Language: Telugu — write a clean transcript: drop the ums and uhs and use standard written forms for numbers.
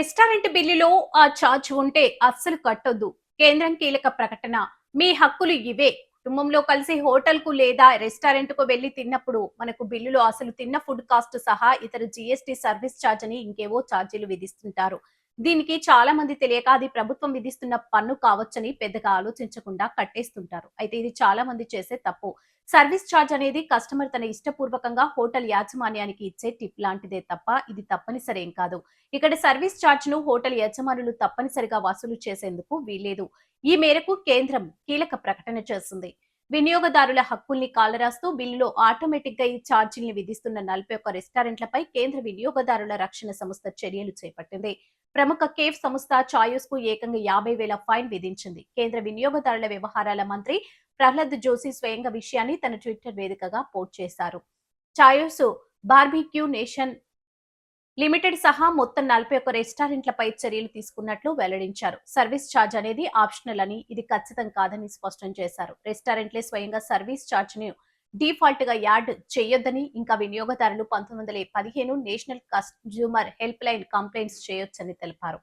రెస్టారెంట్ బిల్లులో ఆ ఛార్జ్ ఉంటే అస్సలు కట్టొద్దు. కేంద్రం కీలక ప్రకటన. మీ హక్కులు ఇవే. కుటుంబంలో కలిసి హోటల్‌కు లేదా రెస్టారెంట్‌కు వెళ్లి తిన్నప్పుడు మనకు బిల్లులో అసలు తిన్న ఫుడ్ కాస్ట్ సహా ఇతర జీఎస్టీ సర్వీస్ ఛార్జ్ అని ఇంకేవో ఛార్జీలు విధిస్తుంటారు. దీనికి చాలా మంది తెలియక అది ప్రభుత్వం విధిస్తున్న పన్ను కావచ్చని పెద్దగా ఆలోచించకుండా కట్టేస్తుంటారు. అయితే ఇది చాలా మంది చేసే తప్పు. సర్వీస్ ఛార్జ్ అనేది కస్టమర్ తన ఇష్టపూర్వకంగా హోటల్ యాజమాన్యానికి ఇచ్చే టిప్ లాంటిదే తప్ప ఇది తప్పనిసరేం కాదు. ఇక్కడ సర్వీస్ ఛార్జ్ ను హోటల్ యజమానులు తప్పనిసరిగా వసూలు చేసేందుకు వీల్లేదు. ఈ మేరకు కేంద్రం కీలక ప్రకటన చేసింది. వినియోగదారుల హక్కుల్ని కాలరాస్తూ బిల్లులో ఆటోమేటిక్ గా ఈ ఛార్జీల్ని విధిస్తున్న 41 రెస్టారెంట్లపై కేంద్ర వినియోగదారుల రక్షణ సంస్థ చర్యలు చేపట్టింది. ప్రముఖ కేఫ్ సంస్థ చాయోస్ కు ఏకంగా 50,000 ఫైన్ విధించింది. కేంద్ర వినియోగదారుల వ్యవహారాల మంత్రి ప్రహ్లాద్ జోషి స్వయంగా విషయాన్ని తన ట్విట్టర్ వేదికగా పోస్ట్ చేశారు. చాయోస్ బార్బిక్యూ నేషన్ లిమిటెడ్ సహా మొత్తం 41 రెస్టారెంట్లపై చర్యలు తీసుకున్నట్లు వెల్లడించారు. సర్వీస్ ఛార్జ్ అనేది ఆప్షనల్ అని, ఇది ఖచ్చితం కాదని స్పష్టం చేశారు. రెస్టారెంట్లే స్వయంగా సర్వీస్ ఛార్జ్ ను డిఫాల్ట్ గా యాడ్ చేయొద్దని, ఇంకా వినియోగదారులు 1915 national consumer help line complaints చేయొచ్చని తెలిపారు.